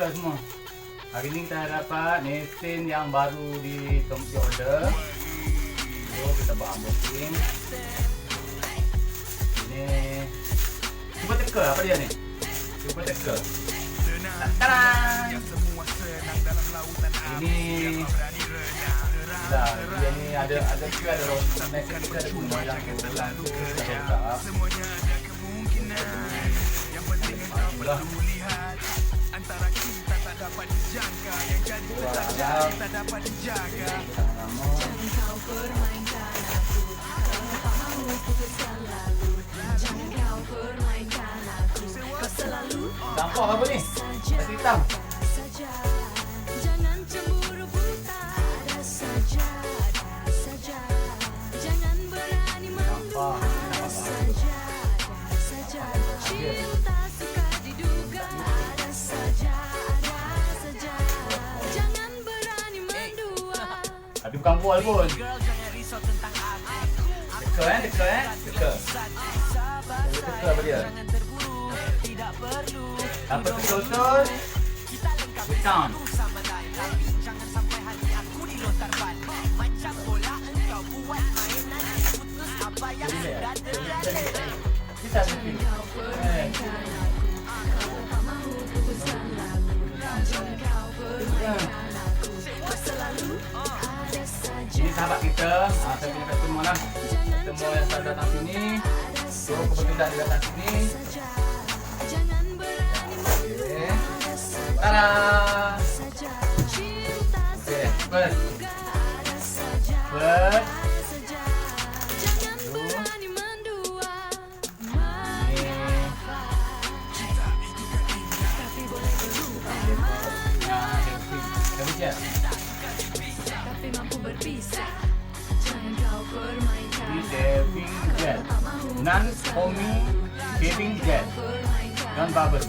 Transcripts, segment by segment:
stiker semua. Hari ni kita dapat mesin yang baru di order. So kita buat unboxing. Ini super teka, apa dia ni? Super teka. Ta-da! Ini dah, dia ni ada juga ada mesin kita ada guna dalam bulan tu kita buka. Semuanya ada kemungkinan. Yang penting kita melihat antara kita tak dapat dijangka, yang jadi terjadi tak dapat dijaga. Jangan kau permainkan aku, kalau mahu putuskan lalu. Jangan kau permainkan aku, kau selalu nampak apa ni? Baju hitam. Jangan cemburu buta, ada saja. Jangan berani mendua, ada saja. Cinta suka diduga, ada saja. Jangan berani mendua. Tapi bukan bual pun. Teka Teka apa dia? Apa betul-betul? Bukan. Jangan sampai hati aku dilontarkan. Macam bola engkau buat mainan. Putus apa yang sudah terjadi. Kita mungkin. Ini sahabat kita. Saya punya customer lah. Customer yang selalu datang sini. So kebetulan dia datang sini. Tada! Okay, first. Tapi mampu berpisah. Jangan kau permainkan. Shaving gel, non-foaming shaving gel, non-barber.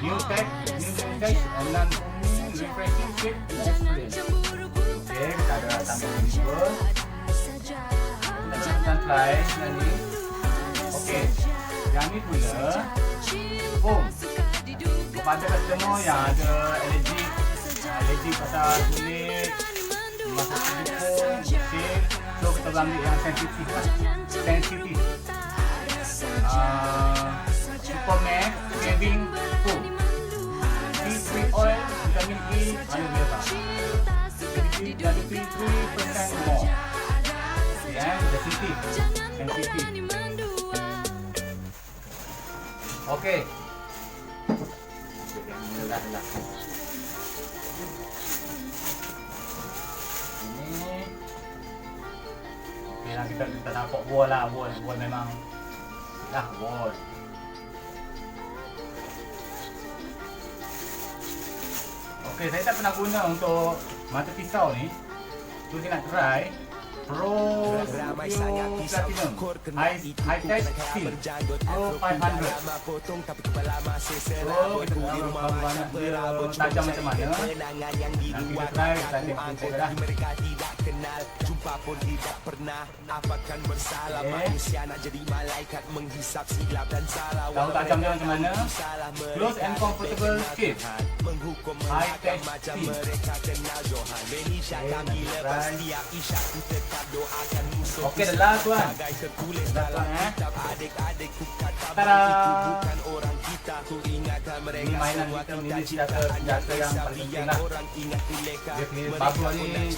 New tech, and non-foaming refreshing shape experience. Okay, kita ada tambah dua. Kita akan try nanti. Okay, yang ni pula foam. Kepada customer yang ada allergi pasal kulit, masuk silikon, gel, so kita ambil yang sensitif lah. Supermax shaving foam, tea tree oil, vitamin E, aloe vera, jadi 33% more. Ya, sensitif. Okay. Ini kita nampak wall lah, wall memang dah wall. Okay, saya tak pernah guna untuk mata pisau ni. So saya nak try Pro Platinum High Tech Steel Pro 500. So kita tahu banyak dia tajam macam mana. Nanti kita try, kita tengok lah. Jumpa pun tidak pernah apakan bersalah. Manusia nak jadi malaikat menghisap silap dan salah. Tahu tajamnya macam mana? Close and comfortable shave. High Tech Steel. Okey, dah last one. Tada! Ini mainan kita, ini senjata yang paling penting lah. Dia punya barber ni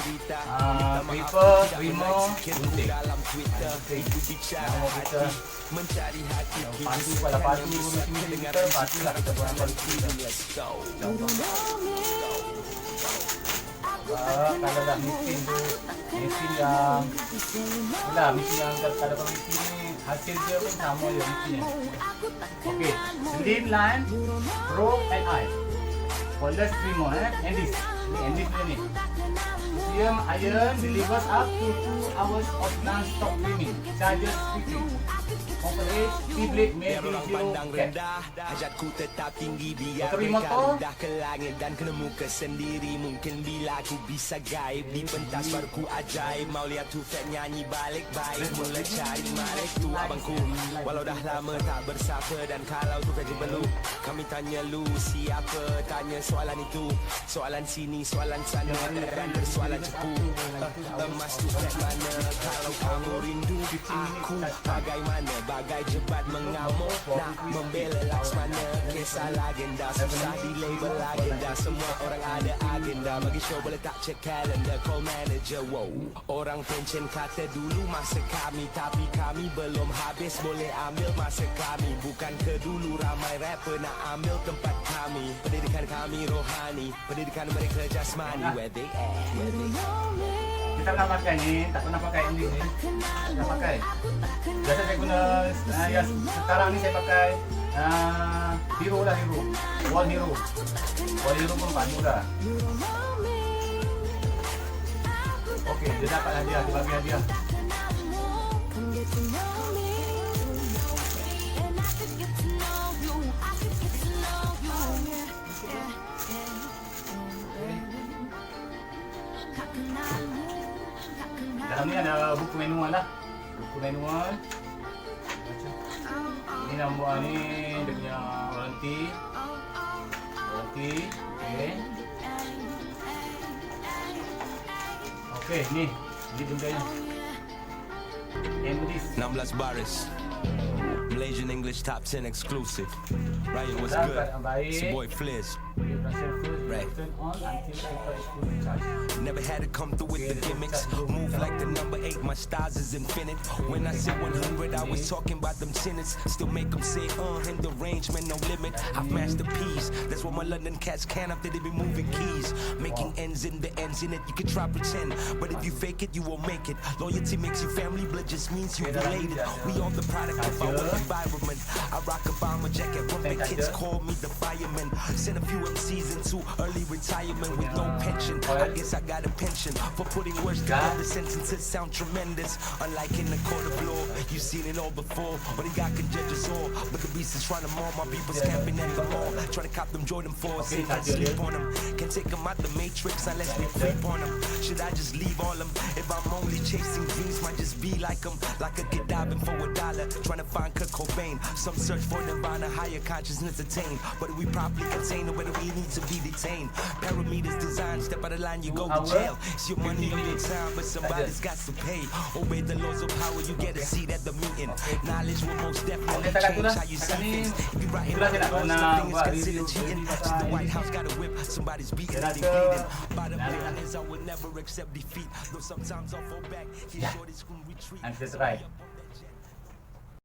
paper, trimmer, gunting. Nama kita padu pada padu mesin kita, padu lah kita buat quality. Kalau dah mesin tu, mesin yang ada quality ni, hasil dia pun sama je mesin ni. Okey, Slimline Pro Li, cordless trimmer, Andis. Ini Andis dia ni. Medium iron delivers up to 2 hours of non-stop trimming. Charges 50. Complete, T-blade, maybe Orang zero pandang cap. rendah, hajatku tetap tinggi. Biar Motor mereka motor. rendah ke langit dan ke muka sendiri. Mungkin bila aku bisa gaib, di pentas baru ku ajaib. Mau lihat tu fat nyanyi balik baik, mulai cari malik tu abangku. Walau dah lama tak bersapa dan kalau tu fat belum, kami tanya lu siapa, tanya soalan itu, soalan sini, soalan sana, dan bersoalan cepu. Emas tu fat mana, kalau kamu rindu aku bagaimana, bagai jebat mengamuk nak membela Laksmana. Kisah legenda, susah di label agenda, semua orang ada agenda. Bagi show boleh tak cek kalender, call manager. Wow, orang pension kata dulu masa kami, tapi kami belum habis, boleh ambil masa kami. Bukan ke dulu ramai rapper nak ambil tempat kami. Pendidikan kami rohani, pendidikan mereka jasmani. Where they at, where they at. Kita pernah pakai ni, tak pernah pakai ini ni. Pernah pakai. Biasa saya guna yang sekarang ni saya pakai hero lah, hero. Wall hero. Wall hero pun pandu dah. Okey, dia dapat hadiah, dia bagi hadiah. Dalam ni ada buku manual lah. Buku manual. Ini nombor ni dia punya warranty. Warranty. Okey. Okey, ni. Ni bendanya. Andis 16 baris. Malaysian English top 10 exclusive. Ryan, what's Dah, good? baik. It's your boy Fliz. Right. Turn on until I exclusive charge. Never had to come through with the gimmicks. Move like the number 8, my stars is infinite. When I said 100, I was talking about them tenants. Still make them say, in the range, man, no limit. I've mastered peace. That's what my London cats can after they be moving keys. Making ends in the ends in it. You can try pretend, but if you fake it, you won't make it. Loyalty makes you family, blood just means you related. We all the product of our environment. I rock a bomber jacket, when the kids call me the fireman. Send a few MCs into early retirement with no pension. I guess I got a pension for putting words together. Sentences sound tremendous. Unlike in the court of law, you've seen it all before. Only God can judge us all. But the beast is trying to maul my people's camping at the mall. Trying to cop them Jordan 4s, say can't sleep on them. Can't take them out the matrix unless we creep on them. Should I just leave all them? If I'm only chasing dreams, might just be like them. Like a kid diving for $1, trying to find Kurt Cobain. Some search for nirvana, higher consciousness attained. But we properly contain it, whether we need to be detained. Parameters designed, step out of line, you go to jail. It's your money on your time, but somebody's got to pay. Obey the laws of power, you get a seat at the meeting. Knowledge will most definitely change how you see things. If you write in the laws, nothing is considered cheating. So the White House got a whip, somebody's beating and they bleeding. Bottom line is I would never accept defeat. Though sometimes I'll fall back, he's sure this can retreat. And just right.